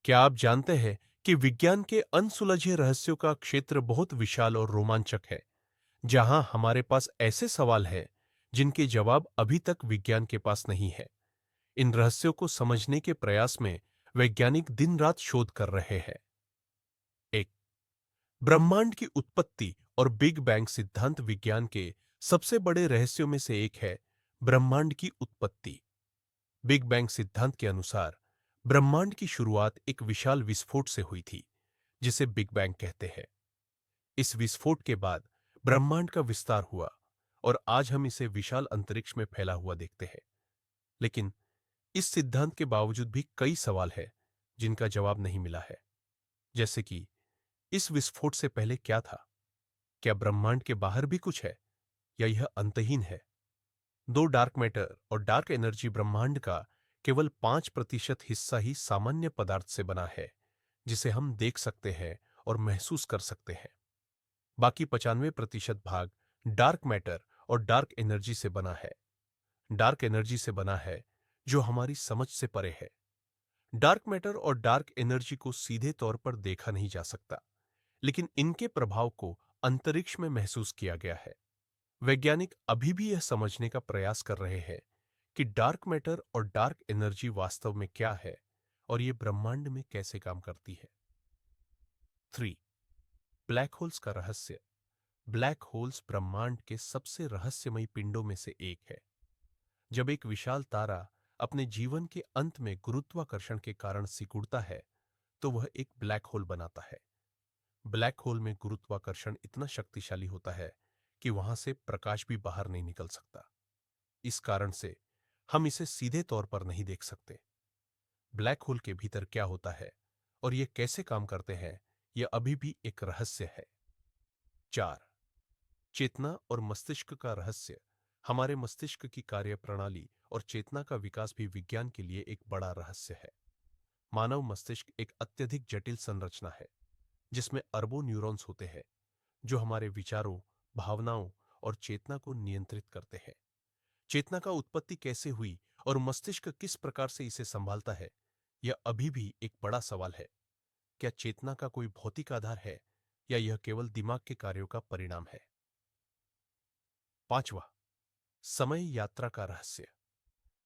क्या आप जानते हैं कि विज्ञान के अनसुलझे रहस्यों का क्षेत्र बहुत विशाल और रोमांचक है, जहां हमारे पास ऐसे सवाल हैं जिनके जवाब अभी तक विज्ञान के पास नहीं है। इन रहस्यों को समझने के प्रयास में वैज्ञानिक दिन रात शोध कर रहे हैं। एक, ब्रह्मांड की उत्पत्ति और बिग बैंग सिद्धांत विज्ञान के सबसे बड़े रहस्यों में से एक है। ब्रह्मांड की उत्पत्ति। बिग बैंग सिद्धांत के अनुसार ब्रह्मांड की शुरुआत एक विशाल विस्फोट से हुई थी, जिसे बिग बैंग कहते हैं। इस विस्फोट के बाद ब्रह्मांड का विस्तार हुआ और आज हम इसे विशाल अंतरिक्ष में फैला हुआ देखते हैं। लेकिन इस सिद्धांत के बावजूद भी कई सवाल हैं जिनका जवाब नहीं मिला है। जैसे कि इस विस्फोट से पहले क्या था? क्या ब्रह्मांड के बाहर भी कुछ है या यह अंतहीन है? दो डार्क मैटर और डार्क एनर्जी ब्रह्मांड का केवल 5% हिस्सा ही सामान्य पदार्थ से बना है, जिसे हम देख सकते हैं और महसूस कर सकते हैं। बाकी 95% भाग डार्क मैटर और डार्क एनर्जी से बना है। डार्क एनर्जी से बना है जो हमारी समझ से परे है। डार्क मैटर और डार्क एनर्जी को सीधे तौर पर देखा नहीं जा सकता, लेकिन इनके प्रभाव को अंतरिक्ष में महसूस किया गया है। वैज्ञानिक अभी भी यह समझने का प्रयास कर रहे हैं कि डार्क मैटर और डार्क एनर्जी वास्तव में क्या है और ये ब्रह्मांड में कैसे काम करती है। 3. ब्लैक होल्स का रहस्य। ब्लैक होल्स ब्रह्मांड के सबसे रहस्यमयी पिंडों में से एक है। जब एक विशाल तारा अपने जीवन के अंत में गुरुत्वाकर्षण के कारण सिकुड़ता है, तो वह एक ब्लैक होल बनाता है। ब्लैक होल में गुरुत्वाकर्षण इतना शक्तिशाली होता है कि वहां से प्रकाश भी बाहर नहीं निकल सकता। इस कारण से हम इसे सीधे तौर पर नहीं देख सकते। ब्लैक होल के भीतर क्या होता है और ये कैसे काम करते हैं, यह अभी भी एक रहस्य है। 4. चेतना और मस्तिष्क का रहस्य। हमारे मस्तिष्क की कार्यप्रणाली और चेतना का विकास भी विज्ञान के लिए एक बड़ा रहस्य है। मानव मस्तिष्क एक अत्यधिक जटिल संरचना है, जिसमें अरबों न्यूरॉन्स होते हैं जो हमारे विचारों, भावनाओं और चेतना को नियंत्रित करते हैं। चेतना का उत्पत्ति कैसे हुई और मस्तिष्क किस प्रकार से इसे संभालता है, यह अभी भी एक बड़ा सवाल है। क्या चेतना का कोई भौतिक आधार है या यह केवल दिमाग के कार्यों का परिणाम है? 5. समय यात्रा का रहस्य।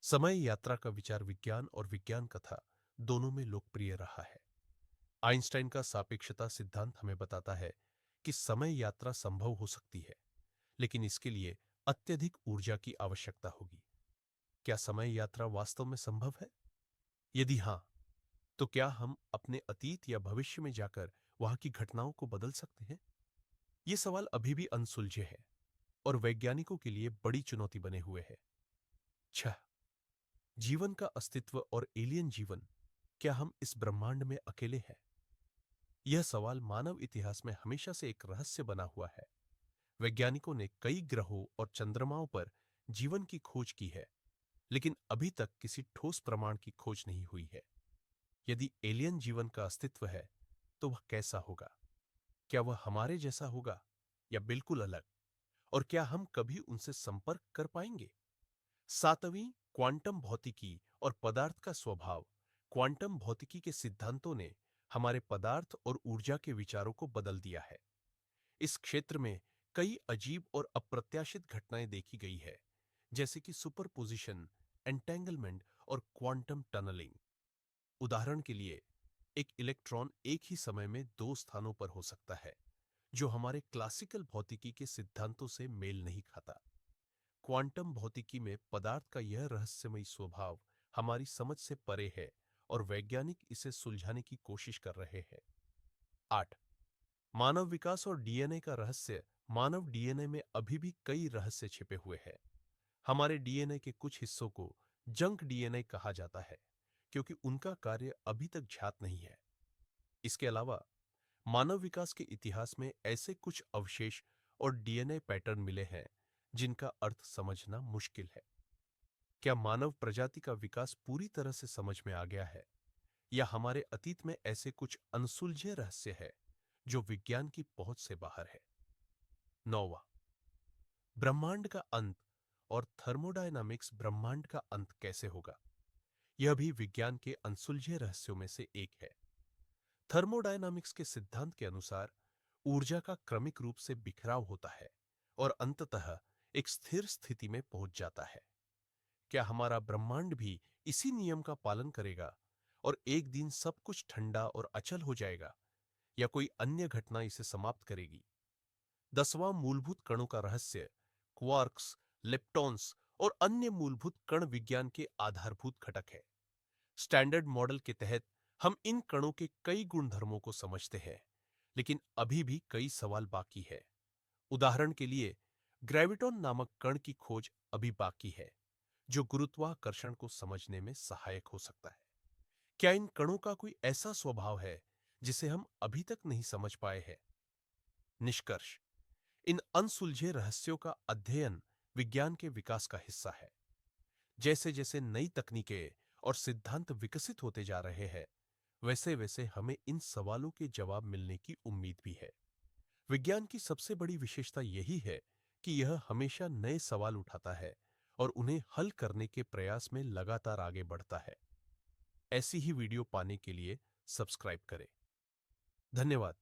समय यात्रा का विचार विज्ञान और विज्ञान कथा दोनों में लोकप्रिय रहा है। आइंस्टाइन का सापेक्षता सिद्धांत हमें बताता है कि समय यात्रा संभव हो सकती है, लेकिन इसके लिए अत्यधिक ऊर्जा की आवश्यकता होगी। क्या समय यात्रा वास्तव में संभव है? यदि हां, तो क्या हम अपने अतीत या भविष्य में जाकर वहां की घटनाओं को बदल सकते हैं? ये सवाल अभी भी अनसुलझे हैं और वैज्ञानिकों के लिए बड़ी चुनौती बने हुए हैं। 6. जीवन का अस्तित्व और एलियन जीवन। क्या हम इस ब्रह्मांड में अकेले हैं? यह सवाल मानव इतिहास में हमेशा से एक रहस्य बना हुआ है। वैज्ञानिकों ने कई ग्रहों और चंद्रमाओं पर जीवन की खोज की है, लेकिन अभी तक किसी ठोस प्रमाण की खोज नहीं हुई है। यदि एलियन जीवन का अस्तित्व है, तो वह कैसा होगा? क्या वह हमारे जैसा होगा या बिल्कुल अलग? और क्या हम कभी उनसे संपर्क कर पाएंगे? 7वीं, क्वांटम भौतिकी और पदार्थ का स्वभाव। क्वांटम भौतिकी के सिद्धांतों ने हमारे पदार्थ और ऊर्जा के विचारों को बदल दिया है। इस क्षेत्र में कई अजीब और अप्रत्याशित घटनाएं देखी गई है, जैसे कि सुपरपोजिशन, एंटेंगलमेंट और क्वांटम टनलिंग। उदाहरण के लिए, एक इलेक्ट्रॉन एक ही समय में दो स्थानों पर हो सकता है, जो हमारे क्लासिकल भौतिकी के सिद्धांतों से मेल नहीं खाता। क्वांटम भौतिकी में पदार्थ का यह रहस्यमयी स्वभाव हमारी समझ से परे है और वैज्ञानिक इसे सुलझाने की कोशिश कर रहे हैं। 8. मानव विकास और डीएनए का रहस्य। मानव डीएनए में अभी भी कई रहस्य छिपे हुए हैं। हमारे डीएनए के कुछ हिस्सों को जंक डीएनए कहा जाता है, क्योंकि उनका कार्य अभी तक ज्ञात नहीं है। इसके अलावा मानव विकास के इतिहास में ऐसे कुछ अवशेष और डीएनए पैटर्न मिले हैं जिनका अर्थ समझना मुश्किल है। क्या मानव प्रजाति का विकास पूरी तरह से समझ में आ गया है, या हमारे अतीत में ऐसे कुछ अनसुलझे रहस्य है जो विज्ञान की पहुंच से बाहर है? 9. ब्रह्मांड का अंत और थर्मोडायनामिक्स। ब्रह्मांड का अंत कैसे होगा, यह भी विज्ञान के अनसुलझे रहस्यों में से एक है। थर्मोडायनामिक्स के सिद्धांत के अनुसार ऊर्जा का क्रमिक रूप से बिखराव होता है और अंततः एक स्थिर स्थिति में पहुंच जाता है। क्या हमारा ब्रह्मांड भी इसी नियम का पालन करेगा और एक दिन सब कुछ ठंडा और अचल हो जाएगा, या कोई अन्य घटना इसे समाप्त करेगी? 10वां मूलभूत कणों का रहस्य क्वार्क्स, लेप्टॉन्स और अन्य मूलभूत कण विज्ञान के आधारभूत घटक है। स्टैंडर्ड मॉडल के तहत हम इन कणों के कई गुणधर्मों को समझते हैं, लेकिन अभी भी कई सवाल बाकी है। उदाहरण के लिए, ग्रेविटॉन नामक कण की खोज अभी बाकी है, जो गुरुत्वाकर्षण को समझने में सहायक हो सकता है। क्या इन कणों का कोई ऐसा स्वभाव है जिसे हम अभी तक नहीं समझ पाए हैं? निष्कर्ष: इन अनसुलझे रहस्यों का अध्ययन विज्ञान के विकास का हिस्सा है। जैसे जैसे नई तकनीकें और सिद्धांत विकसित होते जा रहे हैं, वैसे वैसे हमें इन सवालों के जवाब मिलने की उम्मीद भी है। विज्ञान की सबसे बड़ी विशेषता यही है कि यह हमेशा नए सवाल उठाता है और उन्हें हल करने के प्रयास में लगातार आगे बढ़ता है। ऐसी ही वीडियो पाने के लिए सब्सक्राइब करें। धन्यवाद।